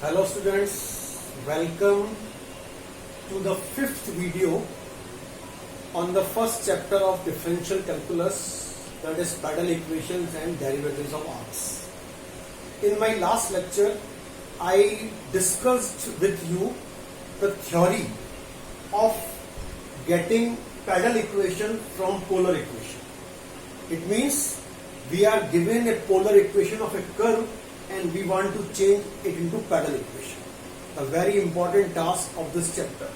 Hello students, welcome to the fifth video on the first chapter of differential calculus, that is Padel equations and derivatives of arcs. In my last lecture, I discussed with you the theory of getting Padel equation from polar equation. It means we are given a polar equation of a curve and we want to change it into Padel equation. A very important task of this chapter.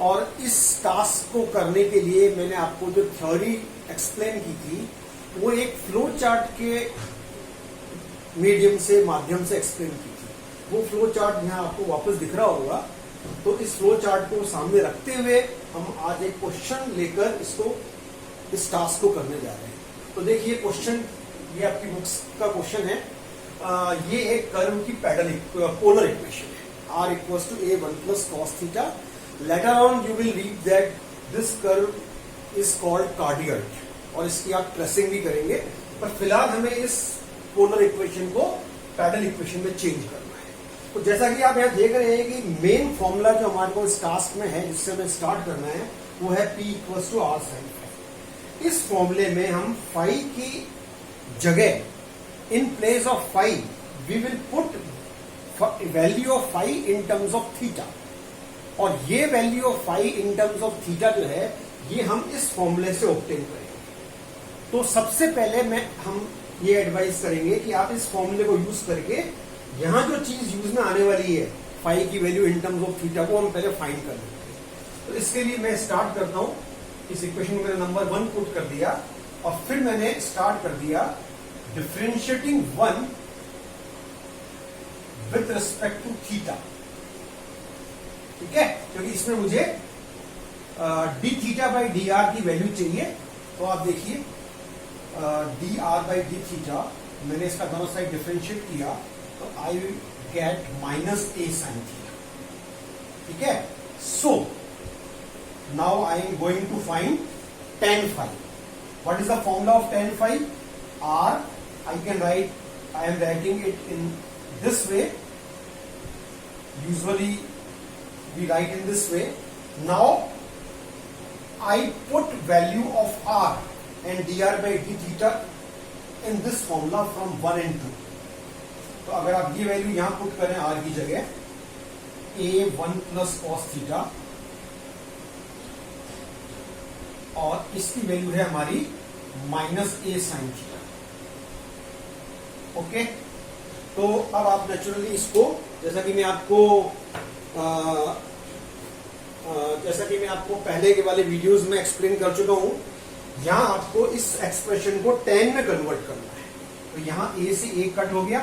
और इस task को करने के लिए मैंने आपको जो theory explain की थी वो एक फ्लो चार्ट के माध्यम से एक्सप्लेन की थी. वो फ्लो चार्ट यहाँ आपको वापस दिख रहा होगा. तो इस फ्लो चार्ट को सामने रखते हुए हम आज एक क्वेश्चन लेकर इस टास्क को करने जा रहे हैं. तो देखिए क्वेश्चन, ये आपकी बुक्स का क्वेश्चन है. ये एक कर्व की पोलर इक्वेशन है. r equals to a1 plus cos theta. Later on you will read that this curve is called cardioid और इसकी आप ट्रेसिंग भी करेंगे. पर फिलहाल हमें इस पोलर इक्वेशन को पैडल इक्वेशन में चेंज करना है. तो जैसा कि आप यहाँ देख रहे हैं कि मेन फॉर्मूला जो हमारे को इस टास्क में है, जिससे हमें स्टार्ट करना है, वो है p equals to r sin phi. इस फॉर्मूले में हम phi की जगह in place of phi we will put value of phi in terms of theta. और ये value of phi in terms of theta जो है ये हम इस फॉर्मूले से ऑब्टेन करेंगे. तो सबसे पहले हम ये एडवाइस करेंगे कि आप इस फॉर्मूले को यूज करके यहां जो चीज यूज में आने वाली है phi की value in terms of theta को हम पहले फाइंड कर लेंगे. तो इसके लिए मैं स्टार्ट करता हूं. इस इक्वेशन को मैंने नंबर 1 पुट कर दिया और फिर मैंने स्टार्ट कर दिया differentiating 1 with respect to theta. ठीक है, क्योंकि इसमें मुझे D theta by D R की वैल्यू चाहिए. तो आप देखिए D R by D theta, मैंने इसका दोनों साइड डिफरेंशिएट किया तो I will get minus A sine theta. ठीक है, so now I am going to find tan phi. What is the formula of tan phi? R, I am writing it in this way. Usually we write in this way. Now I put value of R and dr by d theta in this formula from 1 and 2. तो अगर आप ये value यहां put करें R की जगह, a1 plus cos theta और इसकी वैल्यू है हमारी minus A sine theta. Okay, तो अब आप नेचुरली इसको जैसा कि मैं आपको पहले के वाले वीडियोस में एक्सप्लेन कर चुका हूं, यहां आपको इस एक्सप्रेशन को tan में कन्वर्ट करना है. तो यहां a से a कट हो गया.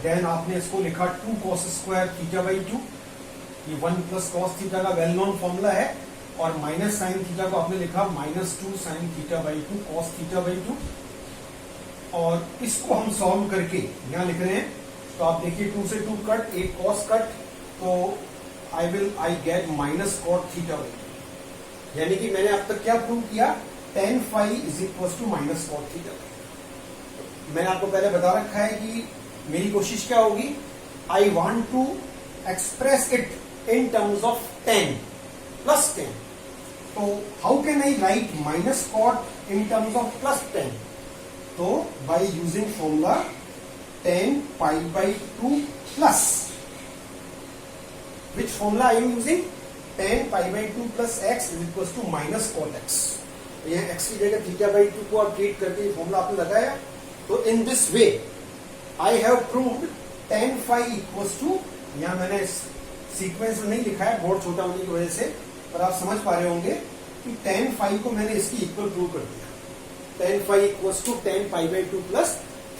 देन आपने इसको लिखा 2 cos स्क्वायर थीटा बाई 2. ये 1 प्लस cos थीटा का वेल नोन फॉर्मूला है. और माइनस साइन थीटा को आपने लिखा minus 2 sine theta by 2 cos theta by 2. और इसको हम सॉल्व करके यहां लिख रहे हैं. तो आप देखिए 2 से 2 कट, एक cos कट, तो I get minus cot theta by 2. यानी कि मैंने अब तक क्या प्रूव किया, tan phi is equal to minus cot theta. मैंने आपको पहले बता रखा है कि मेरी कोशिश क्या होगी, I want to express it in terms of tan plus 10. तो how can I write minus cot in terms of plus 10? तो by using formula tan pi by 2 plus, which formula I am using? tan pi by 2 plus x is equals to minus cot x. तो यह x की जगह theta by 2 को आप treat करके formula आपने लगाया. तो in this way I have proved tan phi equals to, यहां मैंने सीक्वेंस में नहीं लिखा है बोर्ड छोटा होने की वजह से, पर आप समझ पा रहे होंगे कि tan phi को मैंने इसकी इक्वल प्रूव कर दिया. tan phi equals to tan pi by 2 plus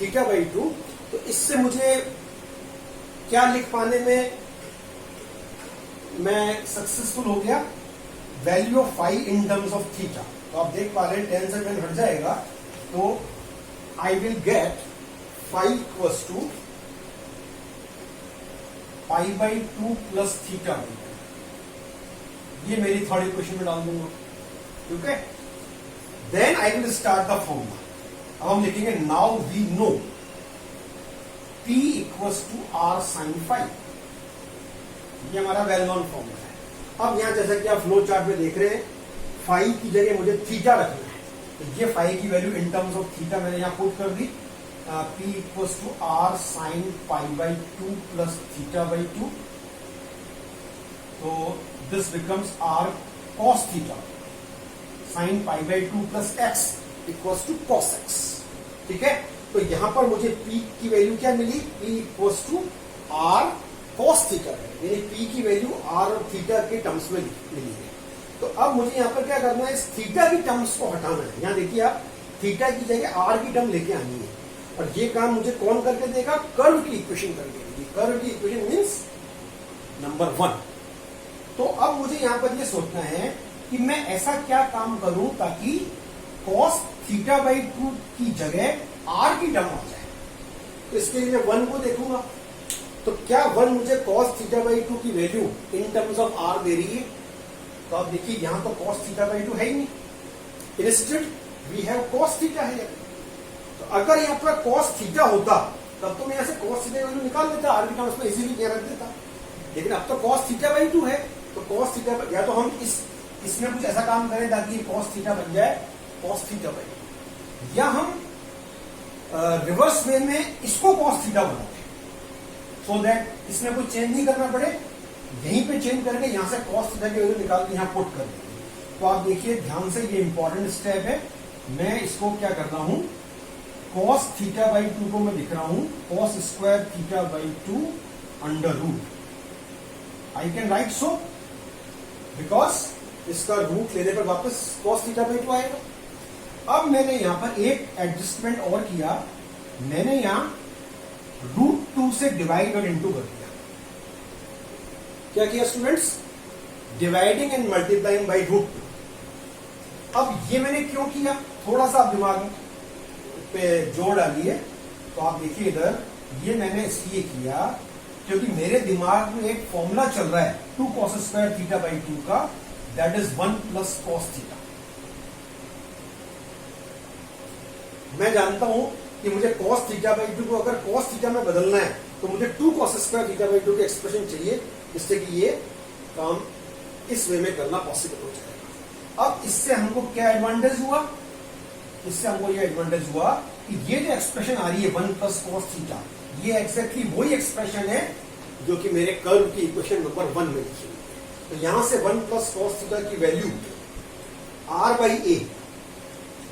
theta by 2. तो इससे मुझे क्या लिख पाने में मैं सक्सेसफुल हो गया, value of phi in terms of theta. तो आप देख पा रहे हैं tan से tan हट जाएगा, तो I will get phi equals to pi by 2 plus theta. ये मेरी थर्ड इक्वेशन में डाल दूंगा. ठीक है, then I will start the formula. अब हम लिखेंगे now we know P equals to R sine five. ये हमारा वेल नोन फॉर्मूला है। अब यहां जैसा कि आप फ्लो चार्ट में देख रहे हैं, फाइव की जगह मुझे थीटा रखना है, तो ये फाइव की value in terms of theta मैंने यहां पुट कर दी। P equals to R sine pi by 2 plus theta by 2, तो this becomes R cos theta sine pi by 2 plus x equals to cos x। ठीक है, तो यहां पर मुझे P की वैल्यू क्या मिली? P equals to R cos theta है, यानी P की वैल्यू R और थीटा के टर्म्स में मिली है। तो अब मुझे यहां पर क्या करना है? इस थीटा की टर्म्स को हटाना है। यहां देखिए आप, थीटा की जगह R की टर्म लेके आनी है, और ये काम मुझे कौन करके देगा? कर्व की इक्वेशन करके देगी। कर्व की इक्वेशन मीन्स नंबर 1। तो अब मुझे यहां पर ये सोचना है कि मैं ऐसा क्या काम करूं ताकि cos थीटा बाई 2 की जगह R की टर्म आ जाए। तो इसके लिए मैं 1 को देखूंगा, तो क्या 1 मुझे cos थीटा बाई 2 की value in terms of R दे रही है? तो आप देखिए यहां तो cos थीटा बाई 2 है ही नहीं, instead we have cos theta है। तो अगर यहां पर cos थीटा होता तब तो मैं यहां से cos थीटा की वैल्यू निकाल देता, R की टर्म्स में इजीली क्या रख देता। लेकिन अब तो cos थीटा बाई 2 है, तो cos थीटा, या तो हम इसमें कुछ ऐसा काम करें ताकि cos थीटा बन जाए cos थीटा बाई 2, या हम रिवर्स वे में इसको cos थीटा बनाते हैं, सो दैट इसमें कोई चेंज नहीं करना पड़े, यहीं पे चेंज करके यहां से cos थीटा की वैल्यू निकाल के यहां पुट कर देंगे। तो आप देखिए ध्यान से, ये इंपॉर्टेंट स्टेप है। मैं इसको क्या कर रहा हूं? cos थीटा बाई 2 को मैं लिख रहा हूं cos square theta by 2 under root. I can write so, because इसका रूट लेने पर वापस cos थीटा बाई 2 आएगा। अब मैंने यहां पर एक एडजस्टमेंट और किया, मैंने यहां √2 से डिवाइड और इंटू कर दिया। क्या किया students? Dividing and multiplying by √2। अब ये मैंने क्यों किया? थोड़ा सा आप दिमाग पे जोड़ डालिए। तो आप देखिए इधर, ये मैंने इसलिए किया क्योंकि मेरे दिमाग में एक फॉर्मूला चल रहा है 2 cos स्क्वायर थीटा बाई 2 का, that is 1 plus cos theta. मैं जानता हूं कि मुझे cos थीटा बाई 2 को अगर cos थीटा में बदलना है तो मुझे 2 cos स्क्वायर थीटा बाई 2 की एक्सप्रेशन चाहिए, जिससे कि ये काम इस वे में करना पॉसिबल हो जाएगा। अब इससे हमको क्या एडवांटेज हुआ? इससे हमको ये एडवांटेज हुआ कि ये जो एक्सप्रेशन आ रही है 1 प्लस cos थीटा, ये एग्जैक्टली वही एक्सप्रेशन है जो कि मेरे कर्व की इक्वेशन नंबर 1 में लिखी हुई है। तो यहां से 1 प्लस cos थीटा की वैल्यू R बाई ए,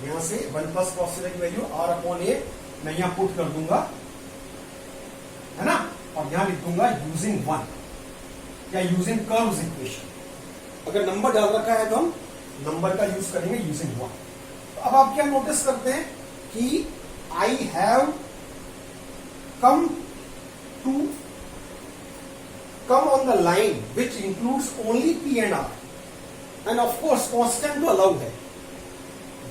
यहां से 1 प्लस cos थीटा की वैल्यू R अपॉन ए मैं यहां पुट कर दूंगा, है ना, और यहां लिख दूंगा यूजिंग 1 या यूजिंग कर्व्स इक्वेशन। अगर नंबर डाल रखा है तो हम नंबर का यूज करेंगे यूजिंग 1। तो अब आप क्या नोटिस करते हैं कि I have come on the line which includes only P and R, and of course constant तो allow है।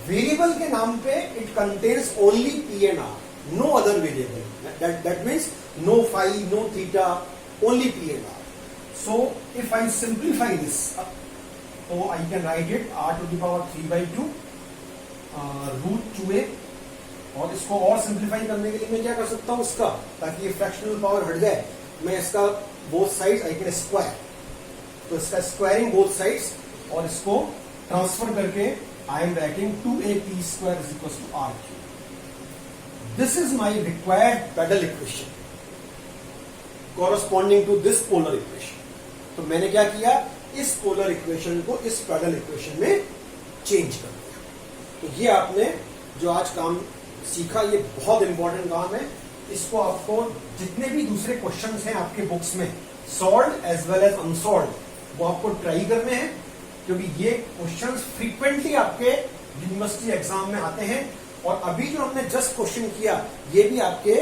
वेरिएबल के नाम पे it contains only P and R, no other variable. That means no phi, no theta, only P and R. So if I simplify this, so I can write it R to the power 3 by 2 √2a, और इसको और simplify करने के लिए मैं क्या कर सकता हूं इसका, ताकि ये फ्रैक्शनल पावर हट जाए, मैं इसका both sides I can square, तो इसका स्क्वायरिंग बोथ साइड्स और इसको ट्रांसफर करके I am writing 2ap square is equal to r3। This is my required pedal equation corresponding to this polar equation. तो मैंने क्या किया, इस पोलर इक्वेशन को इस पैडल इक्वेशन में चेंज कर दिया। तो ये आपने जो आज काम सीखा, ये बहुत इंपॉर्टेंट काम है। इसको आपको जितने भी दूसरे क्वेश्चंस हैं आपके बुक्स में, solved as well as unsolved, वो आपको ट्राई करने हैं, क्योंकि ये क्वेश्चंस फ्रीक्वेंटली आपके यूनिवर्सिटी एग्जाम में आते हैं। और अभी जो हमने जस्ट क्वेश्चन किया, ये भी आपके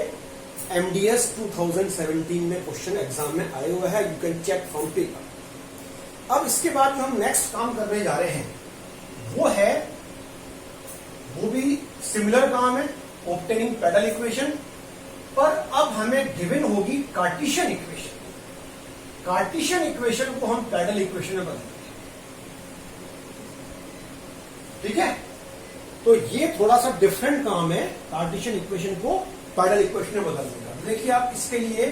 MDS 2017 में क्वेश्चन एग्जाम में आए हुए हैं, you can check from paper. अब इसके बाद जो हम नेक्स्ट काम करने जा रहे हैं वो भी सिमिलर काम है, ऑब्टेनिंग पैडल इक्वेशन, पर अब हमें गिवन होगी कार्टेशियन इक्वेशन। कार्टेशियन इक्वेशन को हम पैडल इक्वेशन में बदलेंगे, ठीक है। तो ये थोड़ा सा डिफरेंट काम है कार्टेशियन इक्वेशन को पैडल इक्वेशन में बदलने का। देखिए आप इसके लिए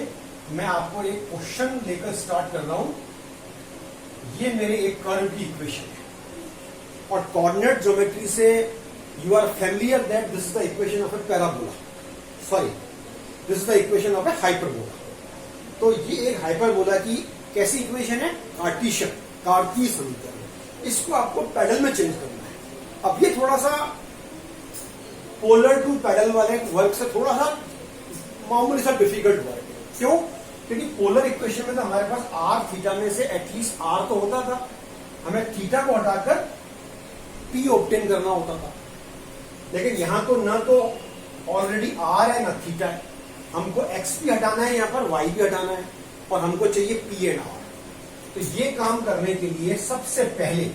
मैं आपको एक क्वेश्चन लेकर स्टार्ट कर रहा हूं। ये मेरे एक कर्व की इक्वेशन है और कोऑर्डिनेट ज्योमेट्री से you are familiar that this is the equation of a parabola, sorry this is the equation of a hyperbola. तो ये एक हाइपरबोला की कैसी इक्वेशन है? कार्तीय समीकरण। इसको आपको पैडल में चेंज करना है। अब ये थोड़ा सा पोलर टू पैडल वाले वर्क से थोड़ा सा मामूली सा डिफिकल्ट वर्क है। क्यों? क्योंकि पोलर इक्वेशन में तो हमारे पास आर थीटा में से एटलीस्ट आर तो होता था, हमें थीटा को हटाकर पी ऑब्टेन करना होता था। लेकिन यहां तो ना तो ऑलरेडी आर है ना थीटा है, हमको एक्स भी हटाना है, यहां पर वाई भी हटाना है और हमको चाहिए पी एंड आर। तो ये काम करने के लिए सबसे पहले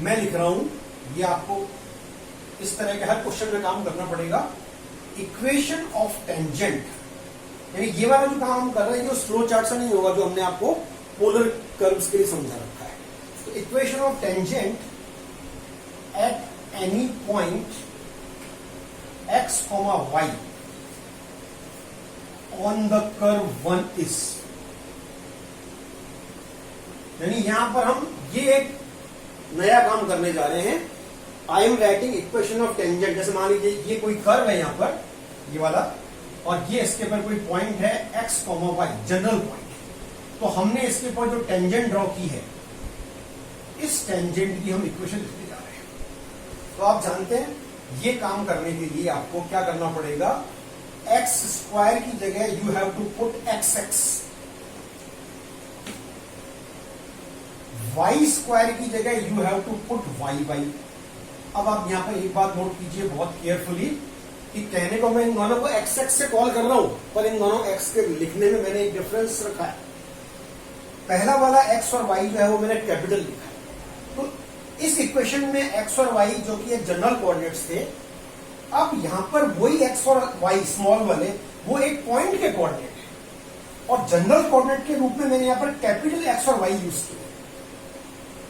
मैं लिख रहा हूं, ये आपको इस तरह के हर क्वेश्चन में काम करना पड़ेगा। इक्वेशन ऑफ टेंजेंट, यानी ये वाला जो काम हम कर रहे हैं जो फ्लो चार्ट से नहीं होगा, जो हमने आपको पोलर कर्व्स के लिए समझा रखा है। तो equation of tangent at any point x, y on the curve 1 is, यानी यहां पर हम ये एक नया काम करने जा रहे हैं। आई am writing equation of tangent. जैसे मान लीजिए ये कोई कर्व है यहां पर, ये वाला, और ये इसके पर कोई पॉइंट है x, y, जनरल पॉइंट। तो हमने इसके ऊपर जो टेंजेंट ड्रॉ की है, इस टेंजेंट की हम इक्वेशन लिखने जा रहे हैं। तो आप जानते हैं ये काम करने के लिए आपको क्या करना पड़ेगा? x स्क्वायर की जगह you have to put xx, y square की जगह you have to put yy। अब आप यहां पर एक बात नोट कीजिए बहुत केयरफुली कि कहने को मैं इन दोनों को x x से कॉल कर रहा हूं, पर इन दोनों x के लिखने में मैंने एक डिफरेंस रखा है। पहला वाला x और y जो है वो मैंने कैपिटल लिखा है। तो इस इक्वेशन में x और y जो कि एक जनरल कोऑर्डिनेट्स थे, अब यहां पर वही x और y स्मॉल वाले वो एक पॉइंट के कोऑर्डिनेट है और जनरल कोऑर्डिनेट के रूप में मैंने यहां पर कैपिटल x और y यूज किया।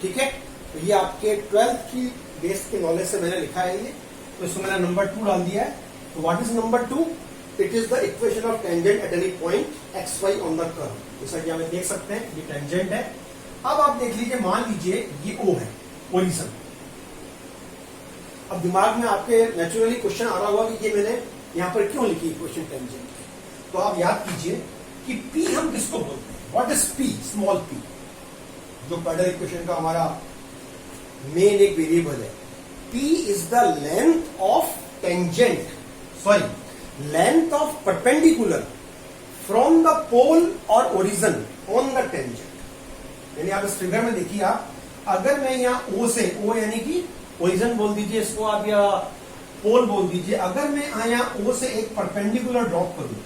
ठीक है, तो ये आपके 12th की बेस के नॉलेज से मैंने लिखा है ये, तो इसको मैंने नंबर 2 डाल दिया है। तो what is number 2? It is the equation of tangent at any point x y on the curve. जैसा कि आप देख सकते हैं ये टेंजेंट है। अब आप देख लीजिए, मान लीजिए ये O है, ओरिजिन। अब दिमाग में आपके नेचुरली क्वेश्चन आ रहा होगा कि ये मैंने यहां पर क्यों लिखी इक्वेशन टेंजेंट की। तो आप याद कीजिए कि P हम किसको बोलते हैं? What is P? Small p, जो पैडल इक्वेशन का हमारा मेन एक वेरिएबल है। P is the length of tangent, sorry length of perpendicular from the pole और ओरिजिन ऑन द टेंजेंट। यानी आप इस फिगर में देखिए, आप अगर मैं यहां O से, O यानी कि ओरिजिन बोल दीजिए इसको आप, या पोल बोल दीजिए, अगर मैं यहां O से एक परपेंडिकुलर ड्रॉप करूं,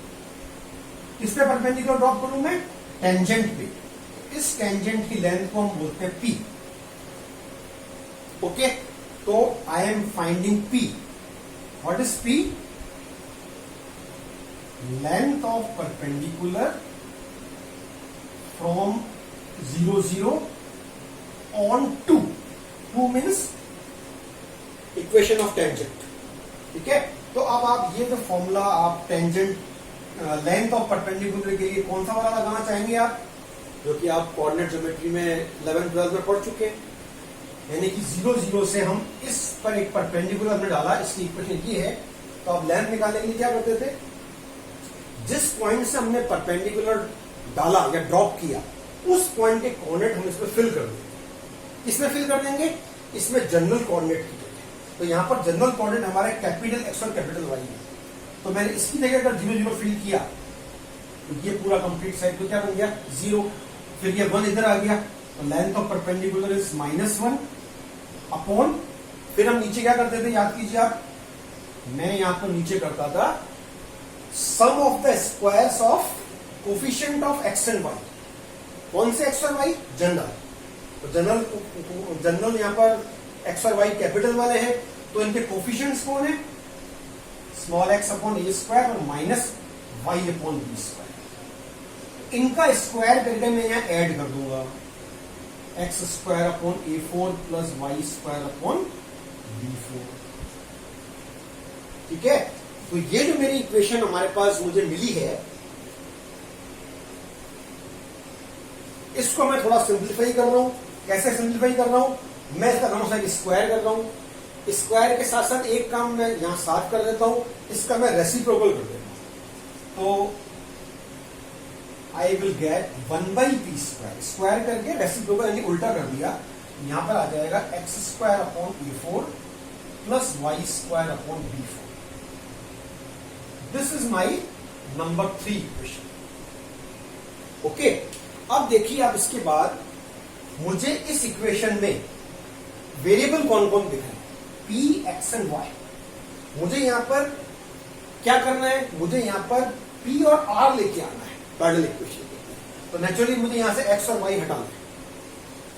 किस पे परपेंडिकुलर ड्रॉप करूं मैं? टेंजेंट पे। इस टेंजेंट की लेंथ को हम बोलते हैं P। ओके, तो I am finding P। What is P? Length of perpendicular from 0 0 on 2 means equation of tangent. ठीक है, तो अब आप ये जो फॉर्मूला आप टेंजेंट लेंथ ऑफ परपेंडिकुलर के लिए कौन सा वाला लगाना चाहेंगे आप, जो कि आप कोऑर्डिनेट ज्योमेट्री में 11th-12th में पढ़ चुके हैं। यानी कि 0 0 से हम इस पर एक परपेंडिकुलर में डाला, इसकी इक्वेशन ये है। तो आप लेंथ निकालने के लिए क्या करते थे? जिस पॉइंट से हमने परपेंडिकुलर डाला या ड्रॉप किया, उस पॉइंट के कोऑर्डिनेट हम इसमें फिल कर देंगे। इसमें फिल कर देंगे, इसमें जनरल कोऑर्डिनेट की जगह। तो यहां पर जनरल कोऑर्डिनेट हमारे कैपिटल एक्स और कैपिटल वाई है। तो मैंने इसकी जगह अगर 0 0 फिल किया तो ये पूरा कंप्लीट साइड तो क्या बन गया? 0। फिर ये 1 इधर आ गया, तो length of perpendicular is -1 upon, फिर हम नीचे क्या करते थे याद कीजिए आप, मैं यहां पर नीचे करता था sum of the squares of coefficient of X and Y. कौन से एक्स और वाई? जनरल। तो जनरल यहां पर एक्स और वाई कैपिटल वाले हैं, तो इनके कोफिशिएंट्स कौन है? Small x upon a square और minus y upon b square. इनका स्क्वायर करके मैं यहां ऐड कर दूंगा, x square upon A4 plus y square upon B4। ठीक है, तो ये जो मेरी इक्वेशन हमारे पास मुझे मिली है, इसको मैं थोड़ा सिंप्लीफाई कर रहा हूं। कैसे सिंप्लीफाई कर रहा हूं? मैं इसका दोनों साइड स्क्वायर कर रहा हूं। स्क्वायर के साथ साथ एक काम मैं यहां साथ कर देता हूं, इसका मैं रेसिप्रोकल कर देता हूं। तो I will gate 1/p square, square करके रेसिप्रोकल यानी उल्टा कर दिया। यहां पर आ जाएगा x square upon a4 plus y square upon b4। This is my number 3 equation. Okay, अब देखिए आप इसके बाद मुझे इस इक्वेशन में वेरिएबल कौन कौन दिख रहे हैं, p, x एंड y। मुझे यहां पर क्या करना है? मुझे यहां पर p और r लेके आना है पैरेलल इक्वेशन के। तो नेचुरली मुझे यहां से x और y हटाना है।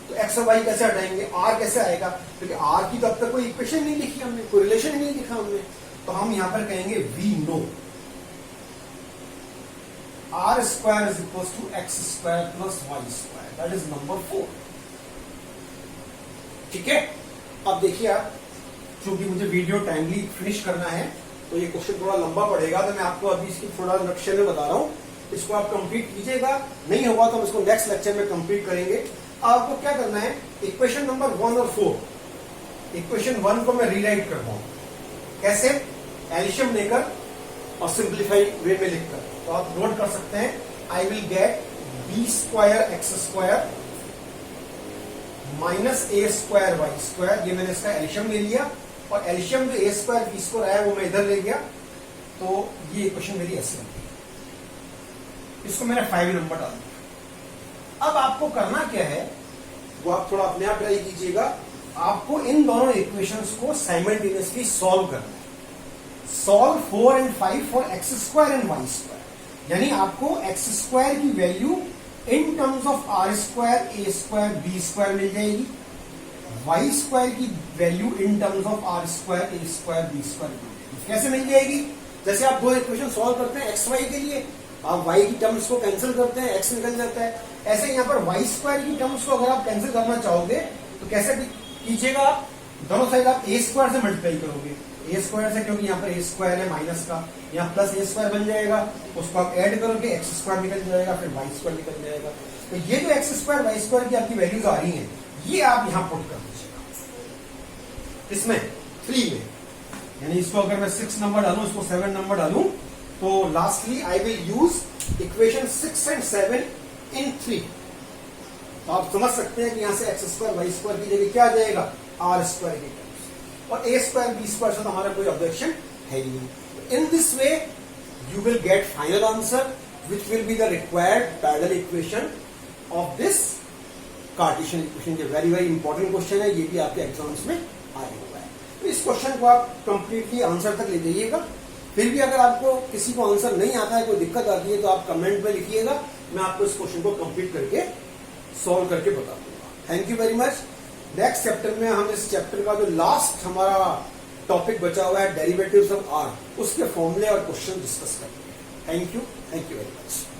तो x और y कैसे हटाएंगे? r कैसे आएगा? क्योंकि r की तो अब तक कोई इक्वेशन नहीं लिखी हमने, कोई रिलेशन नहीं लिखा हमने। तो हम यहां पर कहेंगे we know r square is equal to x square plus y square, that is number 4। ठीक है, अब देखिए आप, चूंकि मुझे वीडियो टाइमली फिनिश करना है तो ये क्वेश्चन थोड़ा लंबा पड़ेगा, तो मैं आपको अभी इसकी थोड़ा नक्शे में बता रहा हूं। इसको आप कंप्लीट कीजिएगा, नहीं होगा तो हम इसको नेक्स्ट लेक्चर में कंप्लीट करेंगे। आपको क्या करना है, इक्वेशन नंबर 1 और 4, इक्वेशन 1 को मैं रीराइट करता हूं। कैसे? एल्शियम लेकर और सिंप्लीफाई वे में लिखकर। तो आप नोट कर सकते हैं, I will get b square x square minus a square y square. ये मैंने इसका एल्शियम ले लिया, और एल्शियम जो a स्क्वायर बी स्क्वायर आया वो मैं इधर ले गया। तो ये इक्वेशन मेरी ऐसे बन गई। इसको मैंने 5 नंबर डाल दिया। अब आपको करना क्या है, वो आप थोड़ा अपने आप ट्राई कीजिएगा। आपको इन दोनों इक्वेशंस को साइमल्टेनियसली सॉल्व करना है। Solve 4 and 5 for X square and Y square, यानी आपको एक्स स्क्वायर की value in terms of R square, A square, B square मिल जाएगी। वाई स्क्वायर की value in terms of R square, A square, B square मिल जाएगी। कैसे मिल जाएगी? जैसे आप दो इक्वेशन सॉल्व करते हैं एक्स वाई के लिए, आप वाई की टर्म्स को कैंसिल करते हैं, एक्स निकल जाता है। ऐसे यहाँ पर वाई स्क्वायर की टर्म्स को अगर आप कैंसिल करना चाहोगे तो कैसे कीजिएगा? आप दोनों साइड आप ए स्क्वायर से मल्टीप्लाई करोगे, ए स्क्वायर से, क्योंकि यहाँ पर ए स्क्वायर है माइनस का, यहाँ प्लस ए स्क्वायर बन जाएगा। उसको आप ऐड करोगे, एक्स स्क्वायर निकल जाएगा, फिर वाई स्क्वायर निकल जाएगा। तो ये जो एक्स स्क्वायर वाई स्क्वायर की आपकी वैल्यूज आ रही हैं, ये आप यहाँ पुट कर दीजिएगा इसमें 3 में। यानी इसको अगर मैं 6 नंबर डालूं, इसको 7 नंबर डालूं, तो lastly I will use equation 6 and 7 इन 3। तो आप समझ सकते हैं कि यहां से एक्स स्क्वायर वाई स्क्वायर की जगह क्या आ जाएगा? आर स्क्वायर की टर्म्स, और ए स्क्वायर बी स्क्वायर से तो हमारा कोई ऑब्जेक्शन है ही नहीं। इन this way you will get final answer which will be the required parallel equation of this Cartesian equation. ये वेरी वेरी इंपॉर्टेंट क्वेश्चन है, ये भी आपके एग्जाम्स में आया हुआ है। तो इस क्वेश्चन को आप कंप्लीटली आंसर तक ले जाइएगा। फिर भी अगर आपको किसी को आंसर नहीं आता है, कोई दिक्कत आती है, तो आप कमेंट में लिखिएगा, मैं आपको इस क्वेश्चन को कंप्लीट करके सॉल्व करके बता दूंगा। Thank you very much. Next chapter में हम इस चैप्टर का जो लास्ट हमारा टॉपिक बचा हुआ है डेरिवेटिव्स ऑफ आर, उसके फॉर्मूले और क्वेश्चन डिस्कस करेंगे। Thank you very much.